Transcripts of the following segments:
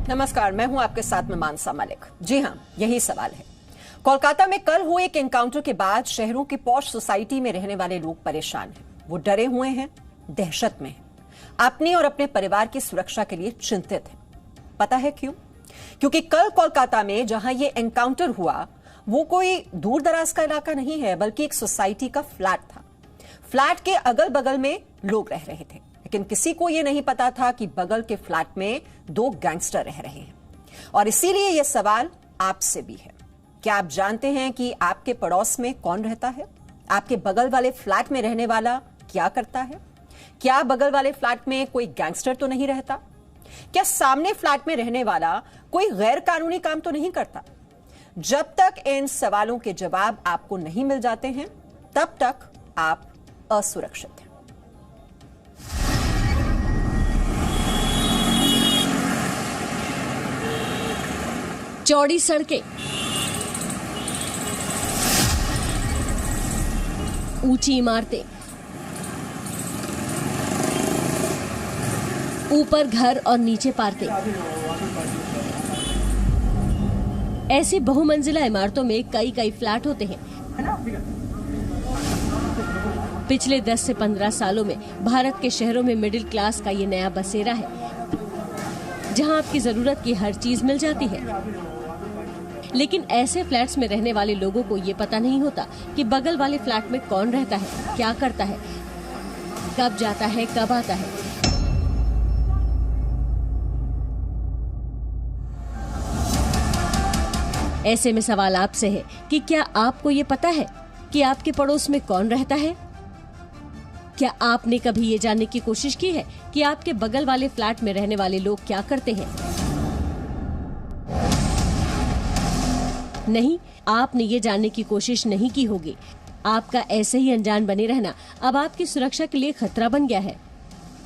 नमस्कार, मैं हूं आपके साथ में मानसा मलिक। जी हां, यही सवाल है। कोलकाता में कल हुए एक एनकाउंटर के बाद शहरों की पॉश सोसाइटी में रहने वाले लोग परेशान हैं। वो डरे हुए हैं, दहशत में हैं, अपनी और अपने परिवार की सुरक्षा के लिए चिंतित हैं। पता है क्यों? क्योंकि कल कोलकाता में जहां ये एनकाउंटर हुआ वो कोई दूर दराज का इलाका नहीं है, बल्कि एक सोसाइटी का फ्लैट था। फ्लैट के अगल बगल में लोग रह रहे थे, लेकिन किसी को यह नहीं पता था कि बगल के फ्लैट में 2 गैंगस्टर रह रहे हैं। और इसीलिए यह सवाल आपसे भी है। क्या आप जानते हैं कि आपके पड़ोस में कौन रहता है? आपके बगल वाले फ्लैट में रहने वाला क्या करता है? क्या बगल वाले फ्लैट में कोई गैंगस्टर तो नहीं रहता? क्या सामने फ्लैट में रहने वाला कोई गैर कानूनी काम तो नहीं करता? जब तक इन सवालों के जवाब आपको नहीं मिल जाते हैं, तब तक आप असुरक्षित हैं। चौड़ी सड़कें, ऊंची इमारतें, ऊपर घर और नीचे पार्किंग। ऐसी बहुमंजिला इमारतों में कई कई फ्लैट होते हैं। पिछले 10 से 15 सालों में भारत के शहरों में मिडिल क्लास का ये नया बसेरा है, जहां आपकी जरूरत की हर चीज मिल जाती है। लेकिन ऐसे फ्लैट्स में रहने वाले लोगों को ये पता नहीं होता कि बगल वाले फ्लैट में कौन रहता है, क्या करता है, कब जाता है, कब आता है। ऐसे में सवाल आपसे है कि क्या आपको ये पता है कि आपके पड़ोस में कौन रहता है? क्या आपने कभी ये जानने की कोशिश की है कि आपके बगल वाले फ्लैट में रहने वाले लोग क्या करते हैं? नहीं, आपने ये जानने की कोशिश नहीं की होगी। आपका ऐसे ही अनजान बने रहना अब आपकी सुरक्षा के लिए खतरा बन गया है।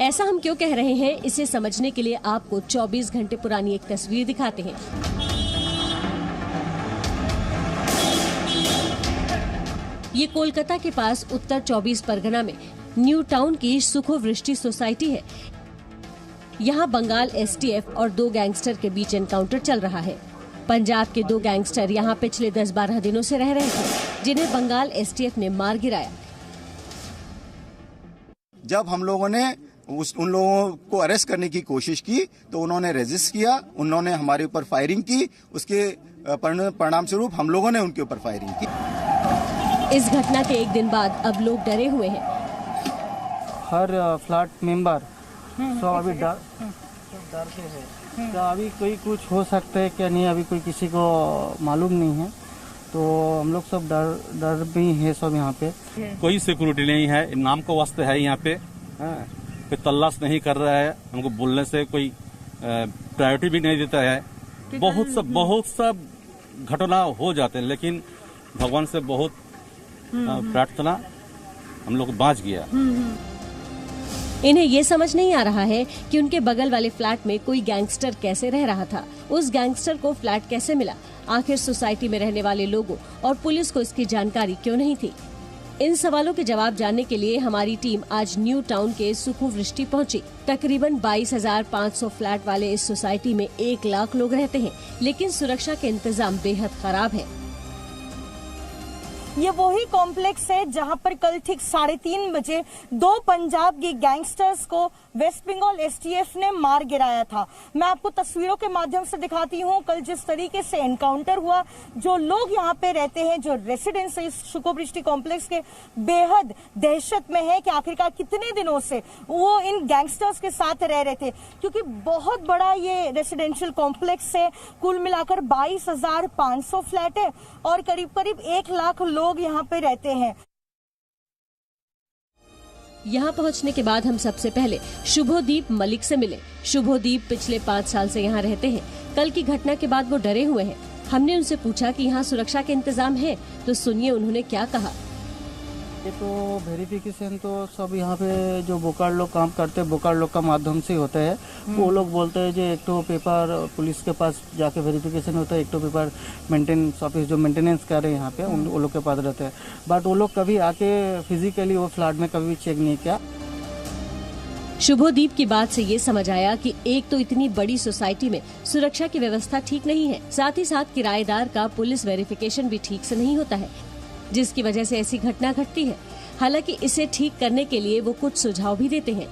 ऐसा हम क्यों कह रहे हैं, इसे समझने के लिए आपको 24 घंटे पुरानी एक तस्वीर दिखाते हैं। ये कोलकाता के पास उत्तर 24 परगना में न्यू टाउन की सुखोवृष्टि सोसाइटी है। यहाँ बंगाल एसटीएफ और 2 गैंगस्टर के बीच एनकाउंटर चल रहा है। पंजाब के 2 गैंगस्टर यहाँ पिछले 10-12 दिनों से रह रहे थे, जिन्हें बंगाल एसटीएफ ने मार गिराया। जब हम लोगों ने उन लोगों को अरेस्ट करने की कोशिश की तो उन्होंने रेजिस्ट किया, उन्होंने हमारे ऊपर फायरिंग की। उसके परिणाम स्वरूप हम लोगों ने उनके ऊपर फायरिंग की। इस घटना के एक दिन बाद अब लोग डरे हुए हैं। हर फ्लैट मेंबर सब अभी डर से है। क्या अभी कोई कुछ हो सकता है क्या नहीं, अभी कोई किसी को मालूम नहीं है। तो हम लोग सब डर भी है सब यहाँ पे। कोई सिक्योरिटी नहीं है, नाम को वास्ते है यहाँ पे। कोई तलाश नहीं कर रहा है, हमको बोलने से कोई प्रायोरिटी भी नहीं देता है। बहुत सब घटना हो जाते हैं, लेकिन भगवान से बहुत प्रार्थना हम लोग बाँच गया। इन्हें ये समझ नहीं आ रहा है कि उनके बगल वाले फ्लैट में कोई गैंगस्टर कैसे रह रहा था, उस गैंगस्टर को फ्लैट कैसे मिला, आखिर सोसाइटी में रहने वाले लोगों और पुलिस को इसकी जानकारी क्यों नहीं थी। इन सवालों के जवाब जानने के लिए हमारी टीम आज न्यू टाउन के सुखोवृष्टि पहुंची। तकरीबन 22,500 फ्लैट वाले इस सोसाइटी में 1 लाख लोग रहते हैं, लेकिन सुरक्षा के इंतजाम बेहद खराब है। ये वही कॉम्प्लेक्स है जहां पर कल ठीक 3:30 बजे 2 पंजाब के गैंगस्टर्स को वेस्ट बंगाल एसटीएफ ने मार गिराया था। मैं आपको तस्वीरों के माध्यम से दिखाती हूं कल जिस तरीके से एनकाउंटर हुआ। जो लोग यहाँ पे रहते हैं, जो रेसिडेंट्स इस सुखोवृष्टि कॉम्प्लेक्स के, बेहद दहशत में है कि आखिरकार कितने दिनों से वो इन गैंगस्टर्स के साथ रह रहे थे, क्योंकि बहुत बड़ा ये रेसिडेंशियल कॉम्प्लेक्स है। कुल मिलाकर 22,500 फ्लैट है और करीब करीब 1 लाख लोग यहाँ पे रहते हैं। यहाँ पहुँचने के बाद हम सबसे पहले शुभोदीप मलिक से मिले। शुभोदीप पिछले 5 साल से यहाँ रहते हैं। कल की घटना के बाद वो डरे हुए हैं। हमने उनसे पूछा कि यहाँ सुरक्षा के इंतजाम है, तो सुनिए उन्होंने क्या कहा। ये तो वेरिफिकेशन तो सब यहाँ पे जो बोकार्ड लोग काम करते हैं, बोकार्ड लोग का माध्यम से होता है। वो लोग बोलते हैं जो एक तो पेपर पुलिस के पास जाके वेरिफिकेशन होता है, एक तो पेपर मेंटेनेंस ऑफिस जो मेंटेनेंस कर रहे हैं यहाँ पे वो लोग के पास रहते हैं। बट वो लोग कभी आके फिजिकली वो फ्लैट में कभी चेक नहीं किया। शुभोदीप की बात से ये समझ आया कि एक तो इतनी बड़ी सोसाइटी में सुरक्षा की व्यवस्था ठीक नहीं है, साथ ही साथ किराएदार का पुलिस वेरिफिकेशन भी ठीक से नहीं होता है, जिसकी वजह से ऐसी घटना घटती है। हालांकि इसे ठीक करने के लिए वो कुछ सुझाव भी देते हैं।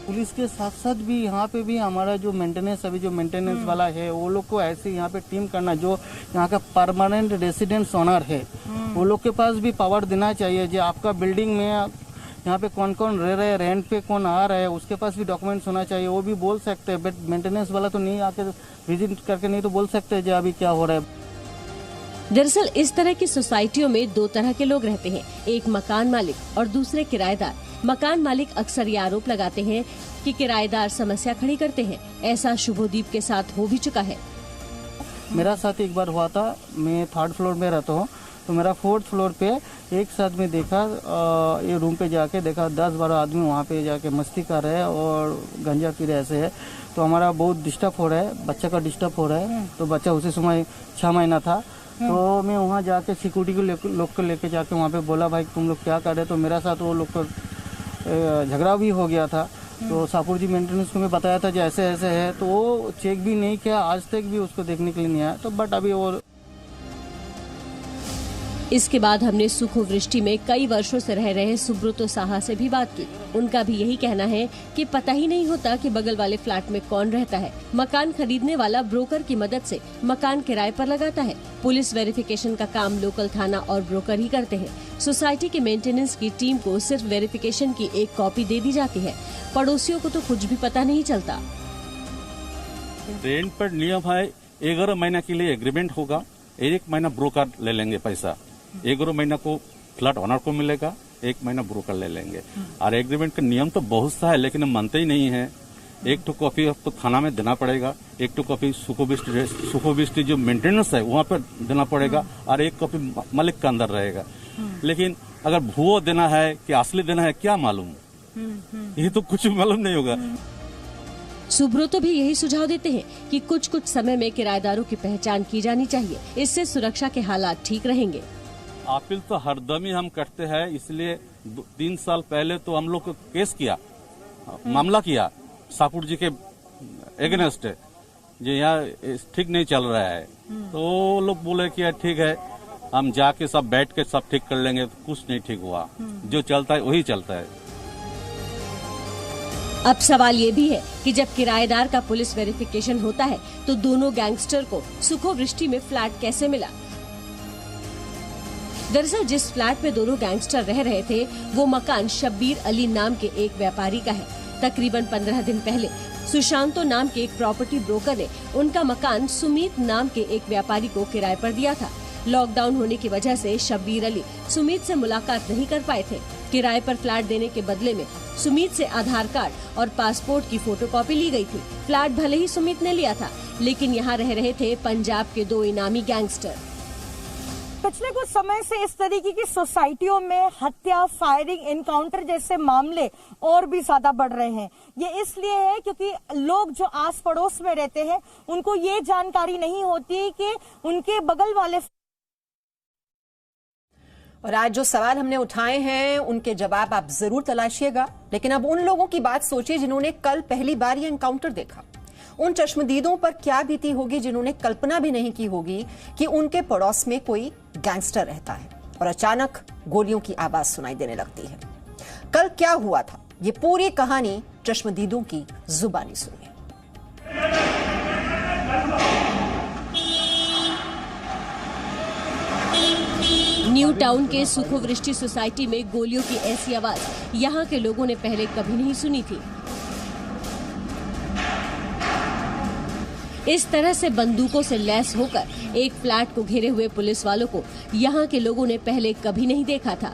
पुलिस के साथ साथ भी यहाँ पे भी हमारा जो मेंटेनेंस अभी जो मेंटेनेंस वाला है वो लोग को ऐसे यहाँ पे टीम करना, जो यहाँ का परमानेंट रेसिडेंस ओनर है वो लोग के पास भी पावर देना चाहिए। जो आपका बिल्डिंग में यहाँ पे कौन कौन रह रहे हैं, रेंट पे कौन आ रहा है, उसके पास भी डॉक्यूमेंट्स होना चाहिए। वो भी बोल सकते हैं, बट मेंटेनेंस वाला तो नहीं आके विजिट करके नहीं तो बोल सकते जो अभी क्या हो रहा है। दरअसल इस तरह की सोसाइटियों में दो तरह के लोग रहते हैं, एक मकान मालिक और दूसरे किराएदार। मकान मालिक अक्सर ये आरोप लगाते हैं कि किराएदार समस्या खड़ी करते हैं। ऐसा शुभोदीप के साथ हो भी चुका है। मेरा साथ एक बार हुआ था, मैं 3rd फ्लोर में रहता हूँ, तो मेरा 4th फ्लोर पे एक साथ में देखा, ये रूम पे जाके देखा 10-12 आदमी वहाँ पे जाके मस्ती कर रहे हैं और गंजा पी रहे ऐसे है। तो हमारा बहुत डिस्टर्ब हो रहा है, बच्चा का डिस्टर्ब हो रहा है। तो बच्चा उसी समय 6 महीना था। तो मैं वहाँ जाके सिक्योरिटी के लोग को लेके जाके वहाँ पे बोला, भाई तुम लोग क्या कर रहे? तो मेरा साथ वो लोग को झगड़ा भी हो गया था। तो शाहपुर जी मेंटेनेंस को मैं बताया था जैसे ऐसे है, तो वो चेक भी नहीं किया, आज तक भी उसको देखने के लिए नहीं आया। तो बट अभी वो इसके बाद हमने सुखोवृष्टि में कई वर्षों से रह रहे सुब्रतो साहा से भी बात की। उनका भी यही कहना है कि पता ही नहीं होता कि बगल वाले फ्लैट में कौन रहता है। मकान खरीदने वाला ब्रोकर की मदद से मकान किराए पर लगाता है। पुलिस वेरिफिकेशन का काम लोकल थाना और ब्रोकर ही करते हैं। सोसाइटी के मेंटेनेंस की टीम को सिर्फ वेरिफिकेशन की एक कॉपी दे दी जाती है। पड़ोसियों को तो कुछ भी पता नहीं चलता। रेंट पर नियम है 11 महीना के लिए एग्रीमेंट होगा, 1 महीना ब्रोकर ले लेंगे पैसा। 11 महीना को फ्लैट ओनर को मिलेगा, 1 महीना ब्रोकर ले लेंगे। और एग्रीमेंट का नियम तो बहुत सा है, लेकिन हम मानते ही नहीं है। एक तो कॉपी आपको थाना में देना पड़ेगा, एक तो कॉपी सुखोवृष्टि जो मेंटेनेंस है वहाँ पर देना पड़ेगा, और एक कॉपी मालिक का अंदर रहेगा। लेकिन अगर भूआ देना है कि असली देना है क्या मालूम, ये तो कुछ मालूम नहीं होगा। सुब्रतो भी यही सुझाव देते हैं कि कुछ कुछ समय में किराएदारों की पहचान की जानी चाहिए, इससे सुरक्षा के हालात ठीक रहेंगे। अपील तो हरदम ही हम करते हैं, इसलिए 3 साल पहले तो हम लोग केस किया, मामला किया शाहपुर जी के एगेंस्ट, जो यहाँ ठीक नहीं चल रहा है। तो लोग बोले कि ठीक है, हम जाके सब बैठ के सब ठीक कर लेंगे। तो कुछ नहीं ठीक हुआ, जो चलता है वही चलता है। अब सवाल ये भी है कि जब किराएदार का पुलिस वेरिफिकेशन होता है तो दोनों गैंगस्टर को सुखोवृष्टि में फ्लैट कैसे मिला? दरअसल जिस फ्लैट में दोनों गैंगस्टर रह रहे थे वो मकान शब्बीर अली नाम के एक व्यापारी का है। तकरीबन 15 दिन पहले सुशांतो नाम के एक प्रॉपर्टी ब्रोकर ने उनका मकान सुमीत नाम के एक व्यापारी को किराए पर दिया था। लॉकडाउन होने की वजह से शब्बीर अली सुमीत से मुलाकात नहीं कर पाए थे। किराए पर फ्लैट देने के बदले में सुमीत से आधार कार्ड और पासपोर्ट की फोटोकॉपी ली गई थी। फ्लैट भले ही सुमीत ने लिया था, लेकिन यहाँ रह रहे थे पंजाब के 2 इनामी गैंगस्टर। पिछले कुछ समय से इस तरीके की सोसाइटियों में हत्या, फायरिंग, एनकाउंटर जैसे मामले और भी ज्यादा बढ़ रहे हैं। ये इसलिए है क्योंकि लोग जो आस पड़ोस में रहते हैं उनको ये जानकारी नहीं होती कि उनके बगल वाले। और आज जो सवाल हमने उठाए हैं उनके जवाब आप जरूर तलाशिएगा, लेकिन अब उन लोगों की बात सोचिए जिन्होंने कल पहली बार ये एनकाउंटर देखा। उन चश्मदीदों पर क्या बीती होगी जिन्होंने कल्पना भी नहीं की होगी कि उनके पड़ोस में कोई गैंगस्टर रहता है और अचानक गोलियों की आवाज सुनाई देने लगती है। कल क्या हुआ था, ये पूरी कहानी चश्मदीदों की जुबानी सुनिए। न्यू टाउन के सुखोवृष्टि सोसाइटी में गोलियों की ऐसी आवाज यहाँ के लोगों ने पहले कभी नहीं सुनी थी। इस तरह से बंदूकों से लैस होकर एक फ्लैट को घेरे हुए पुलिस वालों को यहाँ के लोगों ने पहले कभी नहीं देखा था।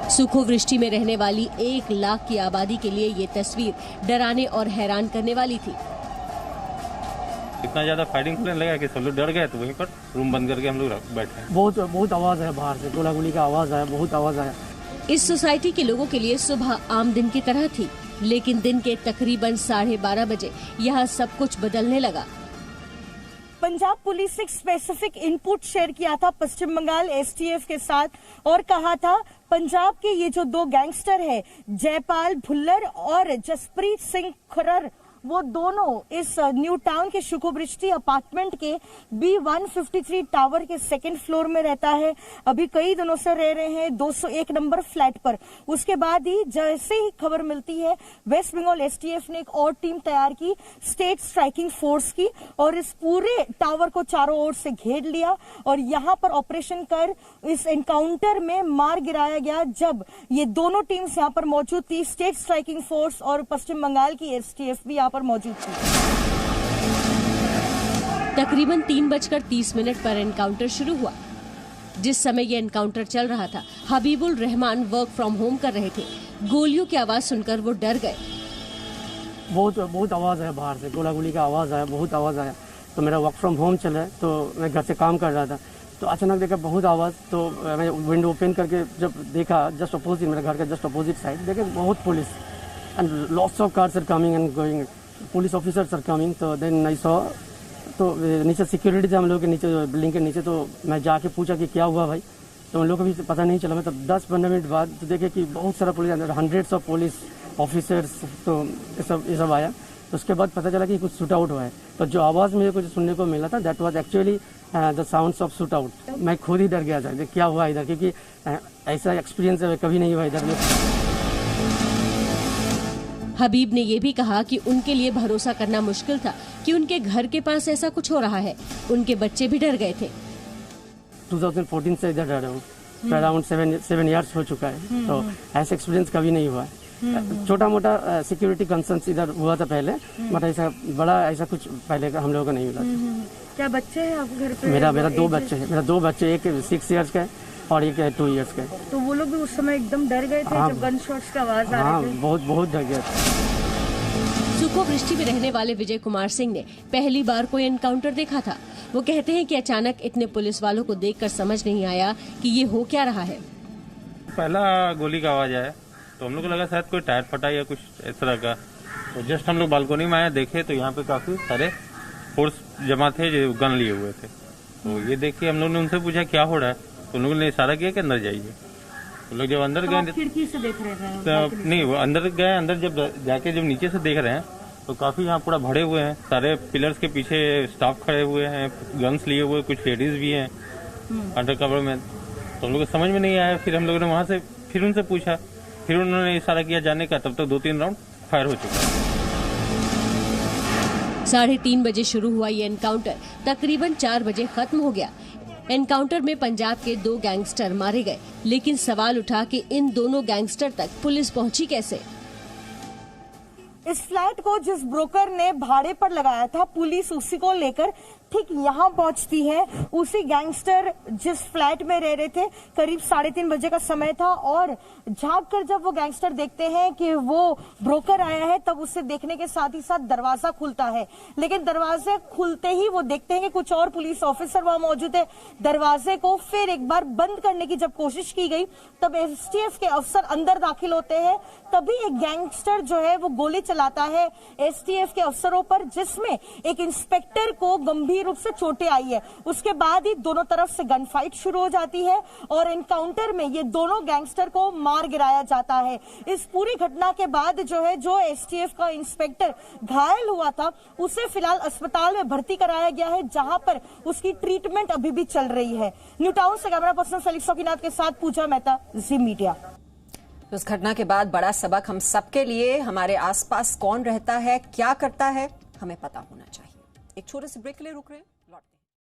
सुखोवृष्टि में रहने वाली 1 लाख की आबादी के लिए ये तस्वीर डराने और हैरान करने वाली थी। इतना ज्यादा फाइटिंग होने लगा कि सब लोग डर गए, तो वहीं पर रूम बंद करके हम लोग बैठे। बहुत आवाज है, बाहर से गोला-गोली का आवाज आया, बहुत आवाज आया। इस सोसाइटी के लोगों के लिए सुबह आम दिन की तरह थी, लेकिन दिन के तकरीबन 12:30 बजे यहाँ सब कुछ बदलने लगा। पंजाब पुलिस ने एक स्पेसिफिक इनपुट शेयर किया था पश्चिम बंगाल एसटीएफ के साथ और कहा था पंजाब के ये जो 2 गैंगस्टर है जयपाल भुल्लर और जसप्रीत सिंह खुरर, वो दोनों इस न्यू टाउन के शुकुबृष्टि अपार्टमेंट के B153 टावर के 2nd फ्लोर में रहता है। अभी कई दिनों से रह रहे हैं 201 नंबर फ्लैट पर। उसके बाद ही जैसे ही खबर मिलती है वेस्ट बंगाल एसटीएफ ने एक और टीम तैयार की, स्टेट स्ट्राइकिंग फोर्स की, और इस पूरे टावर को चारों ओर से घेर लिया और यहां पर ऑपरेशन कर इस एनकाउंटर में मार गिराया गया। जब ये दोनों टीम्स यहां पर मौजूद थी, स्टेट स्ट्राइकिंग फोर्स और पश्चिम बंगाल की एसटीएफ भी यहां पर मौजूद थी। तकरीबन 3:30 पर एनकाउंटर शुरू हुआ। जिस समय ये एनकाउंटर चल रहा था, Habibul Rahman work from home कर रहे थे। गोलियों की आवाज सुनकर वो डर गए। बहुत आवाज आया, बाहर से गोला-गोली का आवाज आया, बहुत आवाज आया। तो मेरा वर्क फ्रॉम होम चला है, तो मैं घर से काम कर रहा था, तो अचानक देखा बहुत आवाज। तो मैं विंडो ओपन करके जब देखा, जस्ट अपोजिट, मेरे घर का जस्ट अपोजिट साइड देखे बहुत police and lots of cars are coming and going, police officers are coming. So then I saw, तो नीचे सिक्योरिटी थे हम लोग के नीचे, बिल्डिंग के नीचे। तो मैं जाके पूछा कि क्या हुआ भाई, तो उन लोग को भी पता नहीं चला। मतलब 10-15 मिनट बाद तो देखे कि बहुत सारा पुलिस अंदर, हंड्रेड्स ऑफ पुलिस ऑफिसर्स, तो ये सब आया। तो उसके बाद पता चला कि कुछ शूट आउट हुआ है। तो जो आवाज़ मुझे कुछ सुनने को मिला था, that was actually the sounds of shoot out. मैं खुद ही डर गया था क्या हुआ इधर, क्योंकि ऐसा एक्सपीरियंस कभी नहीं हुआ इधर में। हबीब ने ये भी कहा कि उनके लिए भरोसा करना मुश्किल था कि उनके घर के पास ऐसा कुछ हो रहा है। उनके बच्चे भी डर गए थे। 2014 से इधर रह रहा हूँ, अराउंड 7 ईयर्स हो चुका है। तो ऐसा एक्सपीरियंस कभी नहीं हुआ है। छोटा मोटा सिक्योरिटी कंसर्न्स इधर हुआ था पहले, बट ऐसा बड़ा ऐसा कुछ पहले हम लोगों को नहीं मिला। क्या बच्चे हैं आपके घर पे? मेरा 2 बच्चे हैं। मेरा 2 बच्चे, एक 6 ईयर्स का है और एक 2 ईयर्स का है। तो वो लोग भी उस समय एकदम डर गए थे जब गन शॉट्स की आवाज आ रही थी? बहुत डर गया था। सुकोवृष्टि में रहने वाले विजय कुमार सिंह ने पहली बार कोई एनकाउंटर देखा था। वो कहते हैं कि अचानक इतने पुलिस वालों को देखकर समझ नहीं आया कि ये हो क्या रहा है। पहला गोली का आवाज आया तो हम लोग को लगा शायद कोई टायर फटा या कुछ इस तरह का। तो जस्ट हम लोग बालकोनी में आए, देखे तो यहाँ पे काफी सारे फोर्स जमा थे जो गन लिए हुए थे। तो ये देख के हम लोग ने उनसे पूछा क्या हो रहा है, तो उन लोगों ने इशारा किया कि अंदर जाइए। तो लोग जब अंदर गए, खिड़की से देख रहे थे? तो नहीं, वो अंदर गए। अंदर जब जाके जब नीचे से देख रहे हैं तो काफी यहाँ पूरा भरे हुए हैं, सारे पिलर्स के पीछे स्टाफ खड़े हुए हैं, गन्स लिए हुए, कुछ लेडीज भी हैं अंडर कवर में। तो हम लोग को समझ में नहीं आया। फिर हम लोगों ने वहां से फिर उनसे पूछा, फिर उन्होंने इशारा किया जाने का। तब तक 2-3 राउंड फायर हो चुका है। 3:30 बजे शुरू हुआ ये एनकाउंटर तकरीबन 4 बजे खत्म हो गया। एनकाउंटर में पंजाब के 2 गैंगस्टर मारे गए, लेकिन सवाल उठा कि इन दोनों गैंगस्टर तक पुलिस पहुंची कैसे। इस फ्लैट को जिस ब्रोकर ने भाड़े पर लगाया था, पुलिस उसी को लेकर ठीक यहाँ पहुंचती है। उसी गैंगस्टर जिस फ्लैट में रह रहे थे, करीब 3:30 बजे का समय था, और झांक कर जब वो गैंगस्टर देखते हैं कि वो ब्रोकर आया है, तब उसे देखने के साथ ही साथ दरवाजा खुलता है। लेकिन दरवाजे खुलते ही वो देखते हैं कि कुछ और पुलिस ऑफिसर वहां मौजूद है। दरवाजे को फिर एक बार बंद करने की जब कोशिश की गई, तब एसटीएफ के अफसर अंदर दाखिल होते हैं। तभी एक गैंगस्टर जो है वो गोली चलाता है एसटीएफ के अफसरों पर, जिसमें एक इंस्पेक्टर को गंभीर रूप से चोटें आई है। उसके बाद ही दोनों तरफ से गन फाइट शुरू हो जाती है और एनकाउंटर में ये दोनों गैंगस्टर को मार गिराया जाता है। इस पूरी घटना के बाद जो एसटीएफ का इंस्पेक्टर घायल हुआ था, उसे फिलहाल अस्पताल में भर्ती कराया गया है, जहां पर उसकी ट्रीटमेंट अभी भी चल रही है। न्यू टाउन से कैमरा पर्सन फेलिक्स शौकीनाथ के साथ पूजा मेहता, जी मीडिया। उस घटना के बाद बड़ा सबक हम सबके लिए, हमारे आसपास कौन रहता है, क्या करता है, हमें पता होना चाहिए। एक छोटे से ब्रेक के लिए रुक रहे हैं, लौटते हैं।